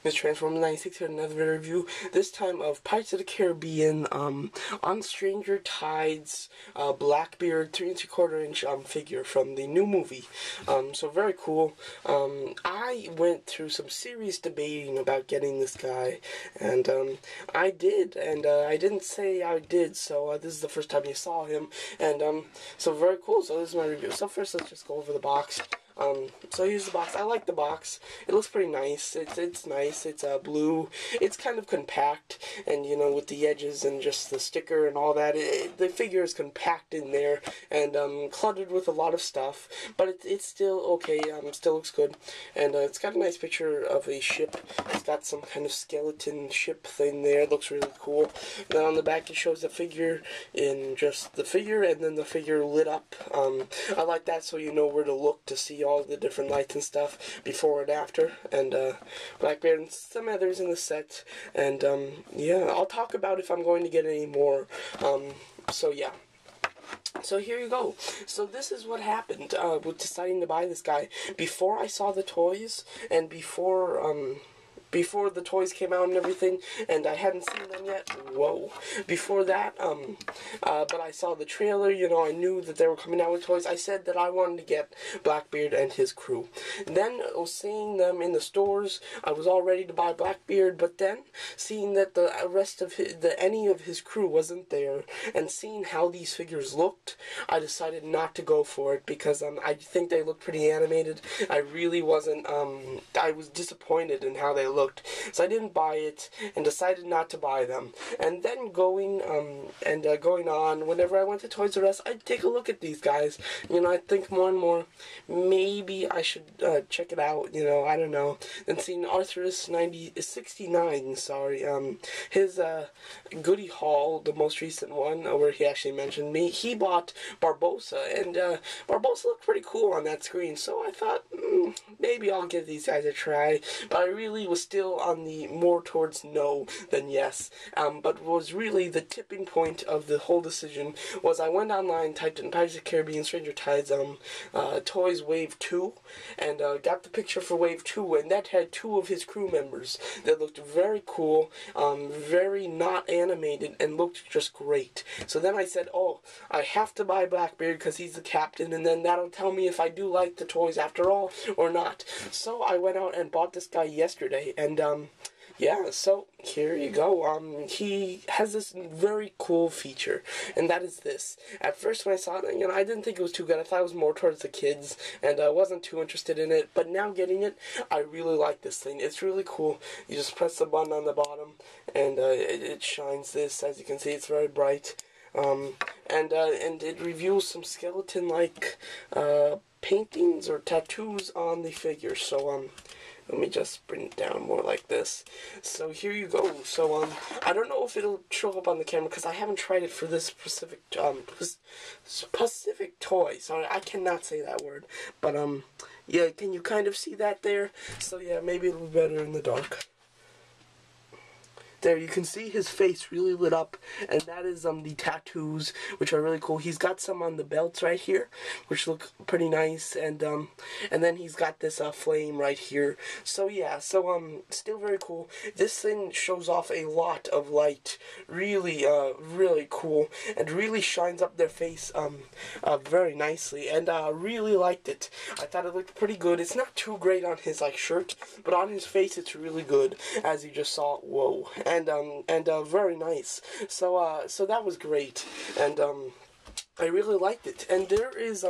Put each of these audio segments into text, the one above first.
Mr. Transformer 96 here, another review, this time of Pirates of the Caribbean, on Stranger Tides, Blackbeard 3 3/4 inch, figure from the new movie. So very cool. I went through some serious debating about getting this guy, and, I did, and, I didn't say I did, so, this is the first time you saw him, and, so very cool. So this is my review. So first, let's just go over the box. So here's the box. I like the box. It looks pretty nice. It's nice. It's blue. It's kind of compact, and you know, with the edges and just the sticker and all that, the figure is compact in there and cluttered with a lot of stuff. But it's still okay. Still looks good, and it's got a nice picture of a ship. It's got some kind of skeleton ship thing there. It looks really cool. Then on the back it shows the figure in just the figure, and then the figure lit up. I like that, so you know where to look to see all the different lights and stuff before and after, and Blackbeard and some others in the set, and yeah, I'll talk about if I'm going to get any more. So yeah. So here you go. So this is what happened with deciding to buy this guy. Before I saw the toys, and before the toys came out and everything, and I hadn't seen them yet. Whoa. Before that, but I saw the trailer, you know, I knew that they were coming out with toys. I said that I wanted to get Blackbeard and his crew. Then, seeing them in the stores, I was all ready to buy Blackbeard, but then, seeing that the rest of any of his crew wasn't there, and seeing how these figures looked, I decided not to go for it, because, I think they looked pretty animated. I really wasn't, I was disappointed in how they looked. So I didn't buy it and decided not to buy them. And then going on, whenever I went to Toys R Us, I'd take a look at these guys. You know, I'd think more and more, maybe I should check it out, you know, I don't know. Then seeing Arthurus 69, sorry, his goodie haul, the most recent one, where he actually mentioned me, he bought Barbossa, and Barbossa looked pretty cool on that screen, so I thought, maybe I'll give these guys a try. But I really was still on the more towards no than yes. But was really the tipping point of the whole decision was I went online, typed in Pirates of the Caribbean Stranger Tides Toys Wave 2, and got the picture for Wave 2, and that had 2 of his crew members that looked very cool, very not animated, and looked just great. So then I said, oh, I have to buy Blackbeard because he's the captain, and then that'll tell me if I do like the toys after all or not. So I went out and bought this guy yesterday, and yeah, so here you go. He has this very cool feature, and that is this. At first when I saw it, you know, I didn't think it was too good. I thought it was more towards the kids, and I wasn't too interested in it. But now getting it, I really like this thing. It's really cool. You just press the button on the bottom, and it shines this. As you can see, it's very bright. And it reveals some skeleton-like paintings or tattoos on the figure. So let me just bring it down more like this. So here you go. So I don't know if it'll show up on the camera because I haven't tried it for this specific toy. Sorry, I cannot say that word. But yeah, can you kind of see that there? So yeah, maybe it'll be better in the dark. There, you can see his face really lit up, and that is the tattoos, which are really cool. He's got some on the belts right here, which look pretty nice, and then he's got this flame right here. So yeah, so still very cool. This thing shows off a lot of light, really really cool, and really shines up their face very nicely, and really liked it. I thought it looked pretty good. It's not too great on his shirt, but on his face it's really good, as you just saw. Whoa. And very nice. So so that was great, and I really liked it. And there is,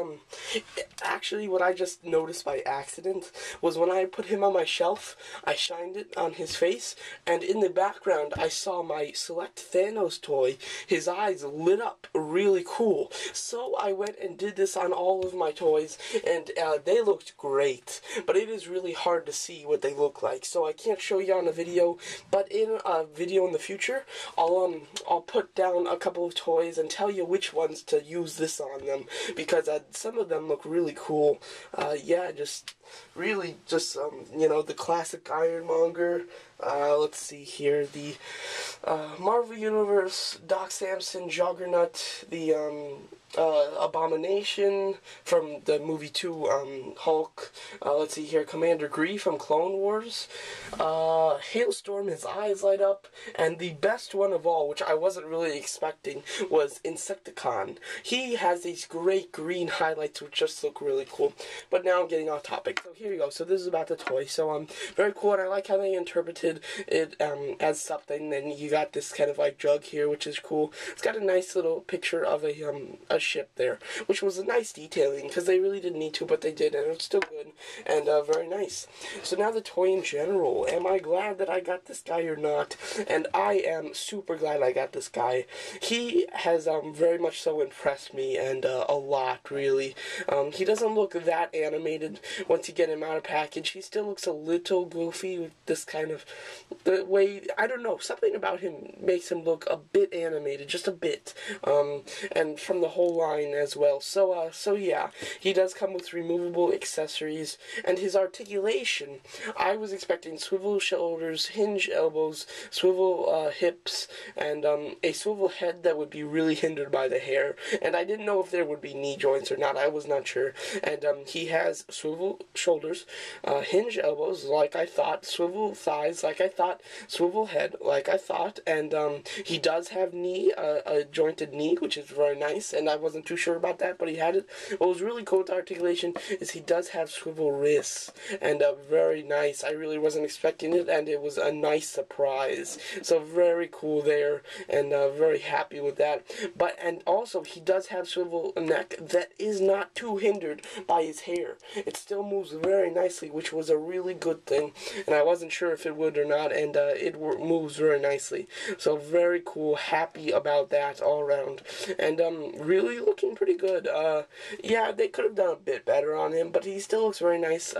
actually what I just noticed by accident was when I put him on my shelf, I shined it on his face, and in the background I saw my Select Thanos toy. His eyes lit up really cool. So I went and did this on all of my toys, and they looked great. But it is really hard to see what they look like, so I can't show you on a video, but in a video in the future, I'll put down a couple of toys and tell you which ones to use this on them, because some of them look really cool. Yeah, just really just you know, the classic Ironmonger. Let's see here, the Marvel Universe Doc Samson Juggernaut, the Abomination from the movie 2, Hulk. Let's see here, Commander Gree from Clone Wars. Hailstorm, his eyes light up. And the best one of all, which I wasn't really expecting, was Insecticon. He has these great green highlights which just look really cool. But now I'm getting off topic. So here you go. So this is about the toy. So very cool, and I like how they interpreted it as something. And you got this kind of like jug here, which is cool. It's got a nice little picture of a ship there, which was a nice detailing because they really didn't need to, but they did, and it's still good and very nice. So now the toy in general. Am I glad that I got this guy or not? And I am super glad I got this guy. He has very much so impressed me, and a lot really. He doesn't look that animated once you get him out of package. He still looks a little goofy with this kind of the way, I don't know, something about him makes him look a bit animated, just a bit. And from the whole line as well. So yeah, he does come with removable accessories, and his articulation, I was expecting swivel shoulders, hinge elbows, swivel hips, and a swivel head that would be really hindered by the hair, and I didn't know if there would be knee joints or not. I was not sure. And he has swivel shoulders, hinge elbows like I thought, swivel thighs like I thought, swivel head like I thought, and he does have a jointed knee, which is very nice, and I wasn't too sure about that, but he had it. What was really cool with the articulation is he does have swivel wrists, and very nice. I really wasn't expecting it, and it was a nice surprise. So very cool there, and very happy with that. And also he does have swivel neck that is not too hindered by his hair. It still moves very nicely, which was a really good thing, and I wasn't sure if it would or not, and it moves very nicely. So very cool, happy about that all around, and really looking pretty good. Yeah, they could have done a bit better on him, but he still looks very nice.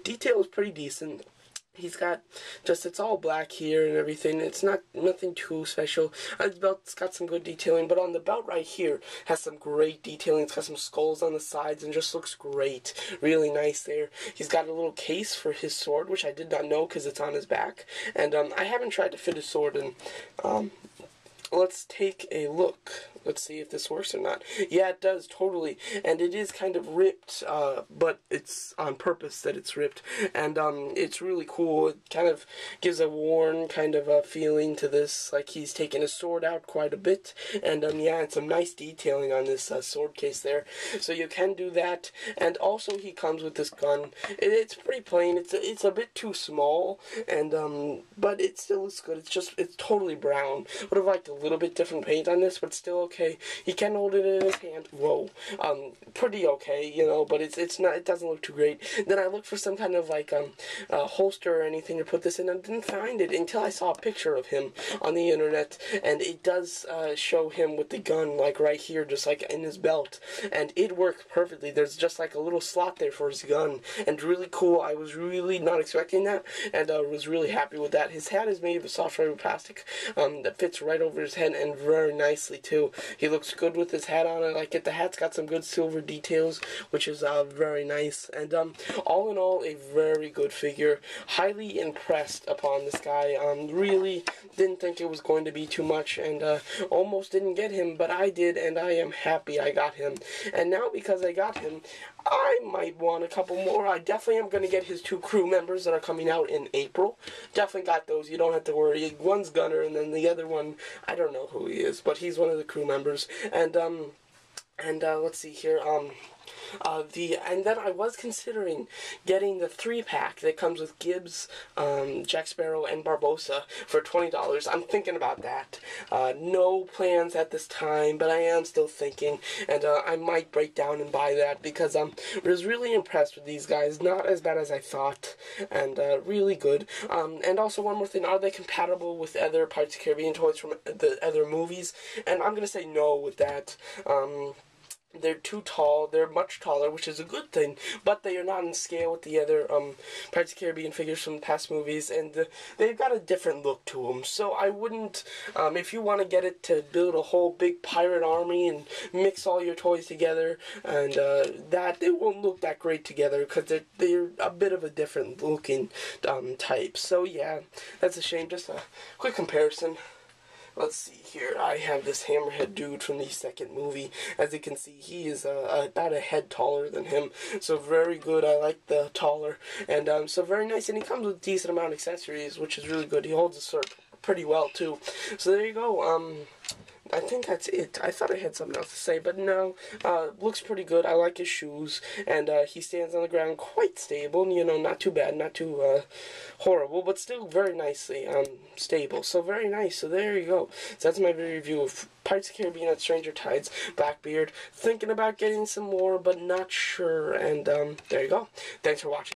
Detail is pretty decent. He's got it's all black here and everything. It's nothing too special. His belt's got some good detailing, but on the belt right here has some great detailing. It's got some skulls on the sides and just looks great. Really nice there. He's got a little case for his sword, which I did not know because it's on his back. And I haven't tried to fit his sword in. Let's take a look. Let's see if this works or not. Yeah, it does, totally. And it is kind of ripped, but it's on purpose that it's ripped. And it's really cool. It kind of gives a worn kind of a feeling to this, like he's taken his sword out quite a bit. And yeah, and some nice detailing on this sword case there. So you can do that. And also he comes with this gun. It's pretty plain. It's a bit too small, and but it still looks good. It's totally brown. Would have liked a little bit different paint on this, but still okay. He can hold it in his hand. Whoa, pretty okay, you know. But it's not. It doesn't look too great. Then I looked for some kind of like holster or anything to put this in, and didn't find it until I saw a picture of him on the internet, and it does show him with the gun like right here, just like in his belt, and it worked perfectly. There's just like a little slot there for his gun, and really cool. I was really not expecting that, and was really happy with that. His hat is made of a soft rubber plastic that fits right over his head, and very nicely too. He looks good with his hat on. I like it. The hat's got some good silver details, which is very nice. And all in all, a very good figure. Highly impressed upon this guy. Really didn't think it was going to be too much, and almost didn't get him, but I did, and I am happy I got him. And now because I got him, I might want a couple more. I definitely am going to get his 2 crew members that are coming out in April. Definitely got those. You don't have to worry. One's Gunner, and then the other one, I don't know who he is, but he's one of the crew members. And let's see here. And then I was considering getting the 3-pack that comes with Gibbs, Jack Sparrow, and Barbossa for $20. I'm thinking about that. No plans at this time, but I am still thinking, and I might break down and buy that because I was really impressed with these guys. Not as bad as I thought, and really good. And also one more thing: are they compatible with other Pirates of the Caribbean toys from the other movies? And I'm gonna say no with that. They're too tall. They're much taller, which is a good thing, but they are not in scale with the other Pirates of the Caribbean figures from past movies, and they've got a different look to them. So I wouldn't, if you want to get it to build a whole big pirate army and mix all your toys together, and that, it won't look that great together because they're a bit of a different looking type. So yeah, that's a shame. Just a quick comparison. let's see here. I have this hammerhead dude from the second movie. As you can see, he is about a head taller than him. So very good. I like the taller. And so very nice. And he comes with a decent amount of accessories, which is really good. He holds his sword pretty well, too. So there you go. I think that's it. I thought I had something else to say, but no. Looks pretty good. I like his shoes, and he stands on the ground quite stable. You know, not too bad, not too horrible, but still very nicely stable. So very nice. So there you go. So that's my review of Pirates of the Caribbean at Stranger Tides, Blackbeard. Thinking about getting some more, but not sure. And there you go. Thanks for watching.